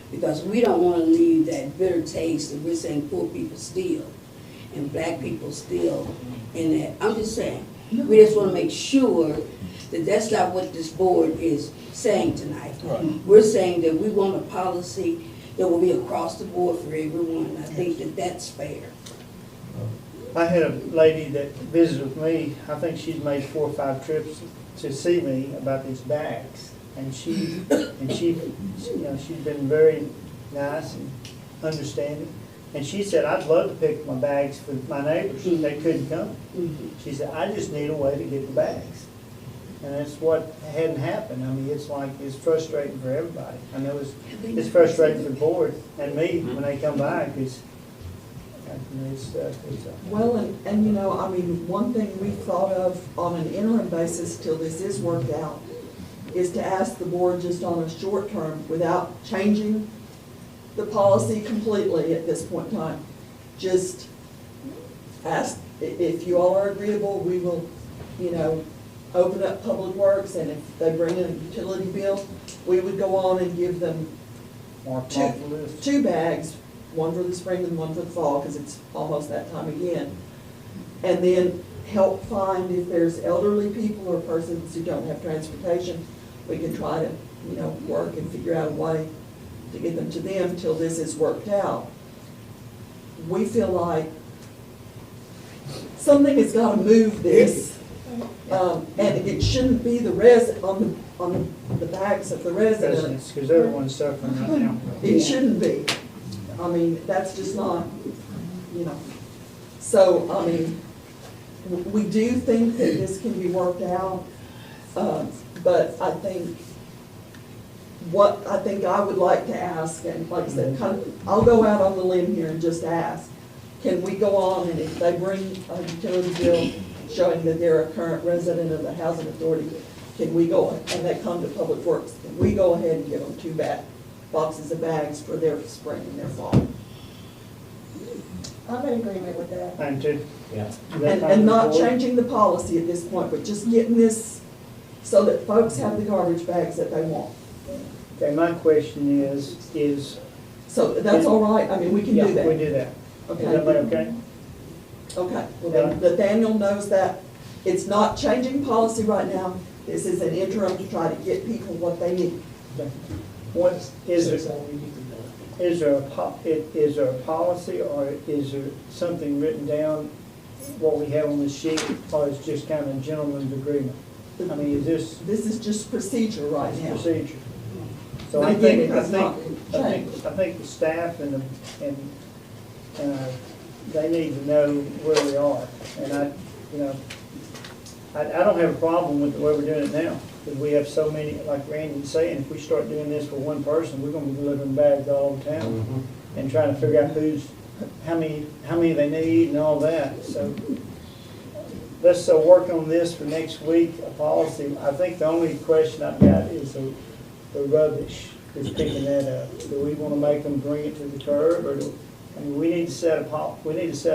because we don't want to leave that bitter taste that we're saying poor people steal and black people steal. And that, I'm just saying, we just want to make sure that that's not what this board is saying tonight. Right. We're saying that we want a policy that will be across the board for everyone. I think that that's fair. I had a lady that visited with me, I think she's made 4 or 5 trips to see me about these bags. And she, you know, she's been very nice and understanding. And she said, I'd love to pick my bags for my neighbors, they couldn't come. She said, I just need a way to get the bags. And that's what hadn't happened. I mean, it's like, it's frustrating for everybody. I know it's frustrating for the board and me when they come by, because Well, and you know, I mean, one thing we've thought of on an interim basis till this is worked out is to ask the board just on a short term, without changing the policy completely at this point in time. Just ask, if you all are agreeable, we will, you know, open up Public Works, and if they bring in a utility bill, we would go on and give them two bags, one for the spring and one for the fall, because it's almost that time again. And then help find if there's elderly people or persons who don't have transportation, we can try to, you know, work and figure out a way to get them to them till this is worked out. We feel like something has got to move this, and it shouldn't be the on the backs of the residents. Because everyone's suffering right now. It shouldn't be. I mean, that's just not, you know. So, I mean, we do think that this can be worked out, but I think what I would like to ask, and like I said, I'll go out on the limb here and just ask, can we go on, and if they bring a utility bill showing that they're a current resident of the housing authority, can we go, and they come to Public Works, can we go ahead and give them 2 boxes of bags for their spring and their fall? I'm in agreement with that. And to, Yeah. And not changing the policy at this point, but just getting this so that folks have the garbage bags that they want. okay, my question is, So that's all right, I mean, we can yeah, do that. we do that. Is that okay? Okay, well then, Nathaniel knows that it's not changing policy right now. This is an interim to try to get people what they need. What, is there a policy, or is there something written down, what we have on the sheet, or is it just kind of a gentleman's agreement? I mean, is this This is just procedure right now. procedure? So But I again, it think, has not changed. I think the staff and they need to know where we are. And I don't have a problem with the way we're doing it now, because we have so many, like Randy was saying, if we start doing this for one person, we're gonna be delivering bags all over town and trying to figure out how many they need and all that. So let's work on this for next week, a policy. I think the only question I've got is the rubbish, is picking that up. Do we wanna make them bring it to the curb, or I mean, we need to set a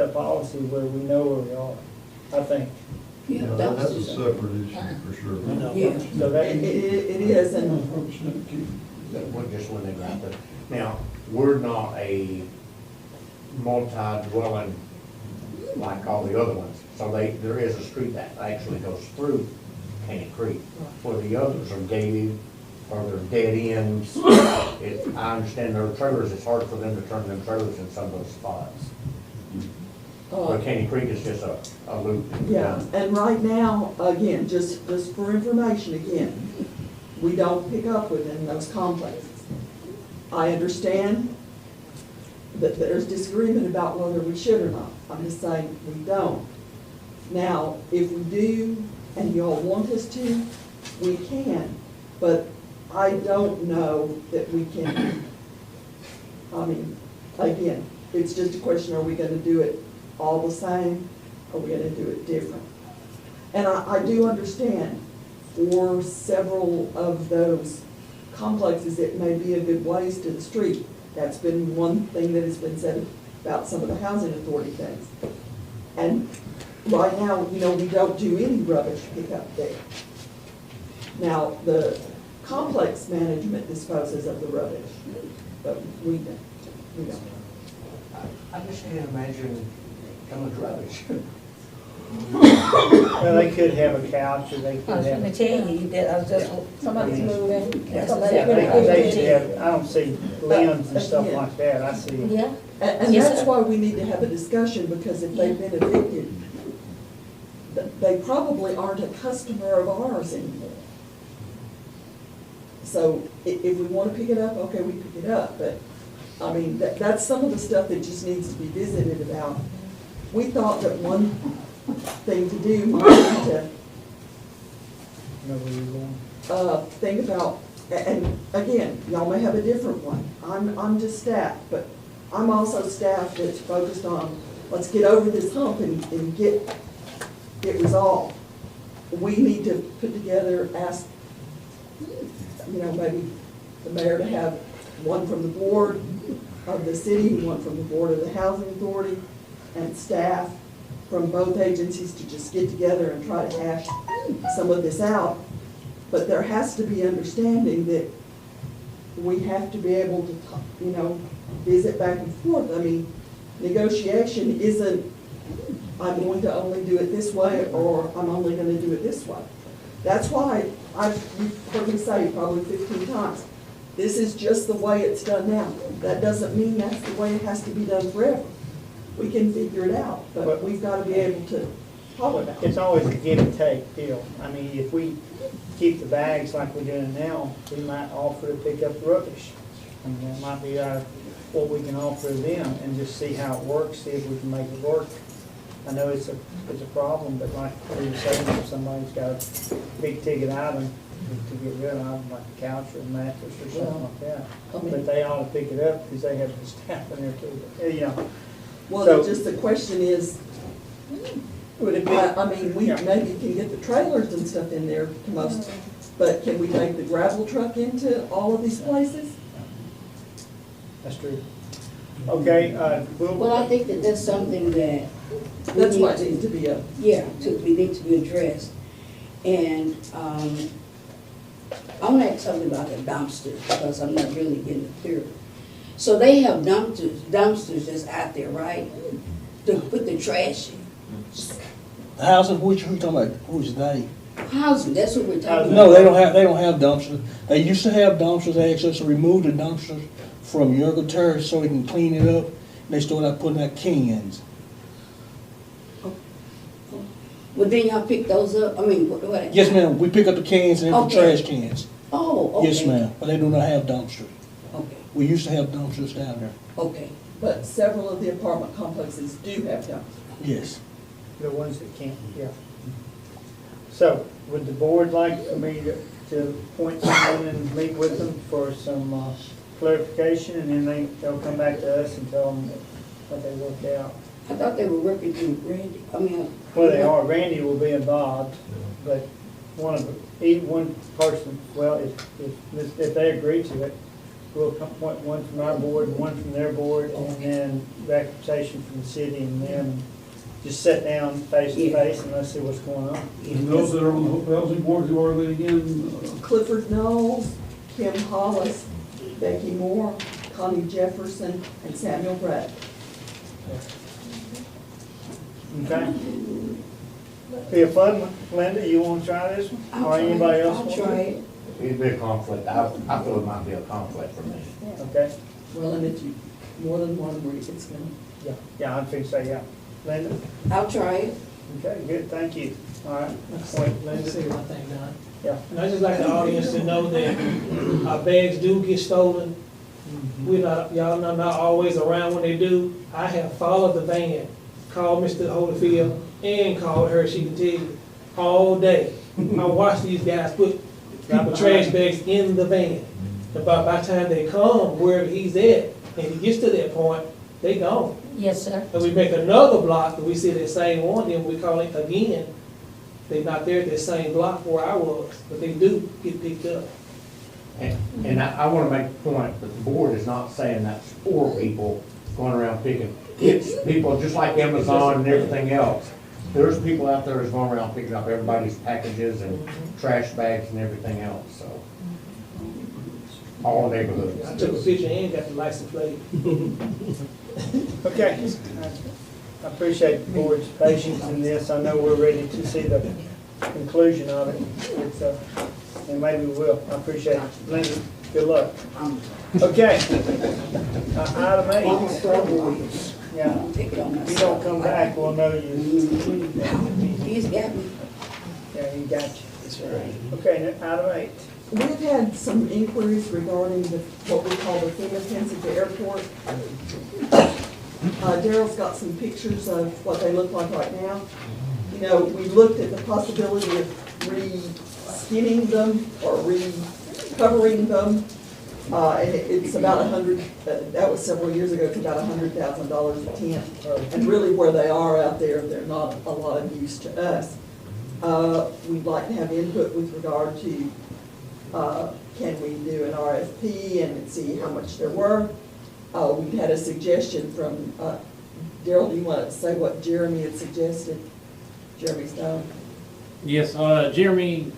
policy where we know where we are, I think. Yeah, That's a separate issue for sure. Yeah. So that, It is, and Just when they got there. Now, we're not a multi-dwelling like all the other ones. So there is a street that actually goes through Caney Creek, where the others are gated or they're dead ends. I understand their trailers, it's hard for them to turn them trailers in some of those spots. But Caney Creek is just a loop. yeah, and right now, again, just for information, again, we don't pick up within those complexes. I understand that there's disagreement about whether we should or not. I'm just saying we don't. Now, if we do, and y'all want us to, we can, but I don't know that we can. I mean, again, it's just a question, are we gonna do it all the same? Are we gonna do it different? And I do understand for several of those complexes, it may be a good ways to the street. That's been one thing that has been said about some of the housing authority things. And right now, you know, we don't do any rubbish pickup there. Now, the complex management disposes of the rubbish, but we don't. I just can't imagine how much rubbish. Well, they could have a couch, or they I could was gonna have. tell you that I was just. Somebody's moving. That's Somebody- exactly They should have, I don't see limbs and stuff like that, I see. Yeah. And Yes, that's sir. why we need to have a discussion, because if they've been evicted, they probably aren't a customer of ours anymore. So if we want to pick it up, okay, we pick it up, but, I mean, that's some of the stuff that just needs to be visited about. We thought that one thing to do might be to Know where you're going. think about, and again, y'all may have a different one. I'm just staff, but I'm also staff that's focused on, let's get over this hump and get resolved. We need to put together, ask, you know, maybe the mayor to have one from the board of the city, one from the board of the housing authority, and staff from both agencies to just get together and try to hash some of this out. But there has to be understanding that we have to be able to, you know, visit back and forth. I mean, negotiation isn't, I'm going to only do it this way, or I'm only gonna do it this way. That's why you've heard me say probably 15 times, this is just the way it's done now. That doesn't mean that's the way it has to be done forever. We can figure it out, but we've gotta be able to talk about it. It's always a give and take deal. I mean, if we keep the bags like we're doing now, we might offer to pick up rubbish. I mean, that might be what we can offer them, and just see how it works, see if we can make it work. I know it's a problem, but like we were saying, if somebody's got a big ticket item to get rid of, like a couch or a mattress or something like that, I mean- but they ought to pick it up because they have the staff in there too, you know. Well, So- just the question is, Would it be? I mean, we Yeah. maybe can get the trailers and stuff in there to most, but can we take the gravel truck into all of these places? That's true. Okay, Well, I think that that's something that. we That's need what to- needs to be a, we need to be addressed. And, I want to ask something about the dumpsters, because I'm not really getting it clear. So they have dumpsters that's out there, right? To put the trash in. The housing, which, who you talking about, who's they? Housing, that's what we're talking about. No, they don't have dumpsters. They used to have dumpsters, they asked us to remove the dumpsters from Yerga Terrace so we can clean it up. They started putting out cans. Well, then y'all pick those up, I mean, what? Yes, ma'am, we pick up the cans and empty Okay. trash cans. Oh, okay. Yes, ma'am, but they do not have dumpsters. Okay, We used to have dumpsters down there. okay. but several of the apartment complexes do have dumpsters. Yes. the ones that can't, yeah. So, would the board like for me to appoint someone and meet with them for some clarification, and then they'll come back to us and tell them what they worked out? I thought they were working through Randy, I mean. Well, they are, Randy will be involved, but one person, well, if they agree to it, we'll appoint one from our board, and one from their board, and then representation from the city, and then just sit down face to face and let's see what's going on. And those that are on the housing board, who are they again? Clifford Knowles, Kim Hollis, Becky Moore, Connie Jefferson, and Samuel Brett. Okay? Be a fun one. Linda, you want to try this one? Or anybody else? I'll want to? try it. It'd be a conflict. I feel it might be a conflict for me. Okay? Well, and if you, more than one where it's gonna. Yeah, I'm fixing to say, yeah. Linda? I'll try it. Okay, good, thank you. All right, appoint Let me Linda. say one thing, Don. Yeah. And I just like the audience to know that our bags do get stolen. y'all not always around when they do. I have followed the van, called Mr. Holyfield, and called her, she can tell you, all day. I watch these guys put the trash bags in the van. And by the time they come wherever he's at, and he gets to that point, they gone. Yes, sir. And we make another block, and we see that same one, then we call it again. They not there at that same block where I was, but they do get picked up. And I want to make the point that the board is not saying that's for people going around picking. It's people just like Amazon and everything else. There's people out there that's going around picking up everybody's packages and trash bags and everything else, so. All neighborhoods. I took a picture and got the license plate. Okay. I appreciate the board's patience in this. I know we're ready to see the conclusion of it. It's, and maybe we will. I appreciate it. Linda, good luck. Okay. Item 8. Yeah. If you don't come back, we'll know you. He's got me. Yeah, he got you. That's right. Okay, item 8. We've had some inquiries regarding what we call the FEMA fence at the airport. Daryl's got some pictures of what they look like right now. You know, we looked at the possibility of re-skinning them or recovering them. And it's about that was several years ago, it's about $100,000 a tent. And really where they are out there, they're not a lot of use to us. We'd like to have input with regard to can we do an RFP and see how much they're worth? We've had a suggestion from, Daryl, do you want to say what Jeremy had suggested? Jeremy Stone? Yes, Jeremy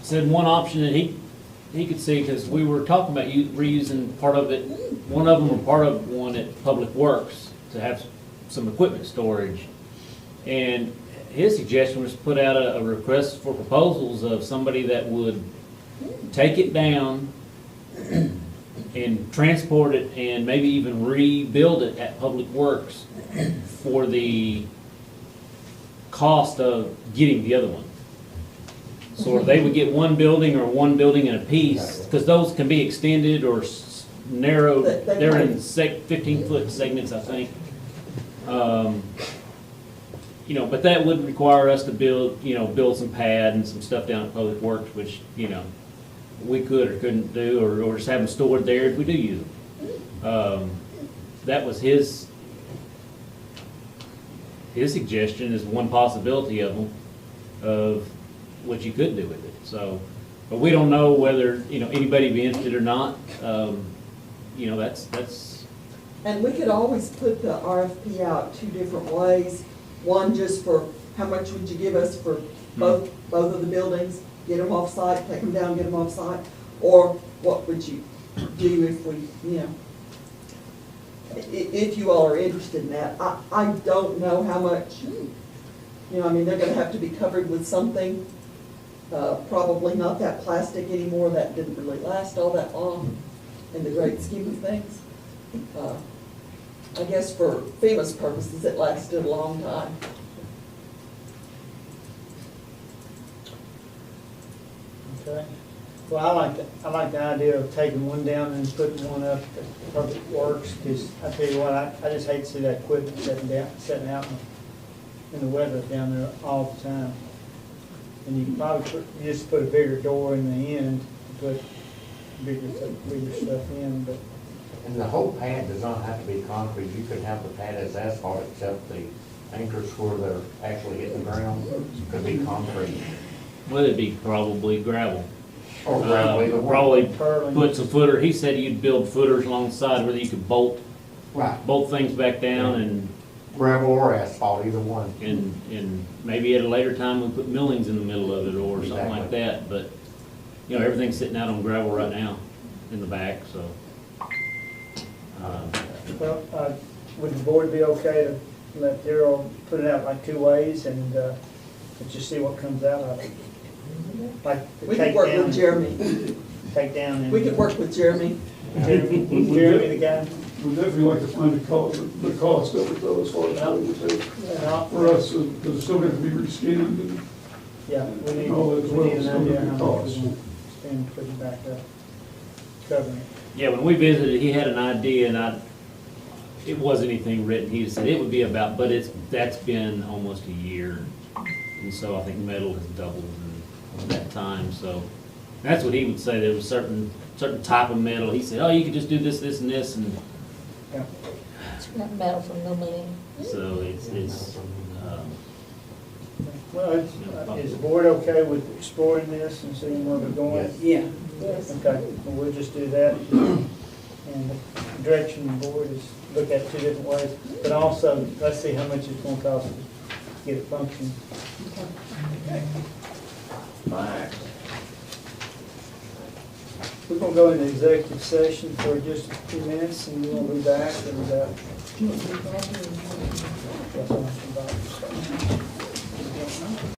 said one option that he could see, because we were talking about reusing part of it, one of them or part of one at Public Works to have some equipment storage. And his suggestion was to put out a request for proposals of somebody that would take it down and transport it and maybe even rebuild it at Public Works for the cost of getting the other one. So they would get one building or one building in a piece, because those can be extended or narrowed. They're in 15-foot segments, I think. You know, but that would require us to build some pad and some stuff down at Public Works, which, you know, we could or couldn't do, or just have them stored there if we do use them. That was his suggestion, is one possibility of them, of what you could do with it. So, but we don't know whether, you know, anybody be interested or not. You know, that's. And we could always put the RFP out two different ways. One just for how much would you give us for both of the buildings, get them off site, take them down, get them off site, or what would you do if we, you know, if you all are interested in that. I don't know how much, you know, I mean, they're gonna have to be covered with something, probably not that plastic anymore, that didn't really last all that long in the great scheme of things. I guess for FEMA's purposes, it lasted a long time. Okay. Well, I like the idea of taking one down and putting one up at Public Works, because I tell you what, I just hate to see that equipment sitting out in the weather down there all the time. And you can probably just put a bigger door in the end, put bigger stuff in, but. And the whole pad does not have to be concrete. You could have the pad as asphalt, except the anchors where they're actually hitting the ground could be concrete. Well, it'd be probably gravel. Or gravel, either one. Probably put some footer. He said you'd build footers alongside where you could bolt things back down, and gravel or asphalt, either one. And maybe at a later time we'll put millings in the middle of it or something like that. But you know, everything's sitting out on gravel right now in the back, so. Well, would the board be okay to let Daryl put it out like two ways and just see what comes out of it? Like we could work with Jeremy. Take down. And we could work with Jeremy. Jeremy, the guy. We'd definitely like to find the cost of it though, as far as what it would take for us, because it's still going to be reskinned and yeah, we need all that as well. an It's idea going how to much we spend putting it back up, covering it. Yeah, when we visited, he had an idea, and it wasn't anything written, he said it would be about, but that's been almost a year. And so I think metal has doubled in that time, so that's what he would say, there was certain type of metal, he said, oh, you could just do this, this, and this, and Scrap metal from no milling. so it's, Well, is the board okay with exploring this and seeing where we're going? Yeah. Yes. Okay, well, we'll just do that. And the direction of the board is look at it two different ways, but also, let's see how much it's gonna cost to get it functioning. All right. We're gonna go into executive session for just a few minutes, and we'll be back, and, that's all I'm about.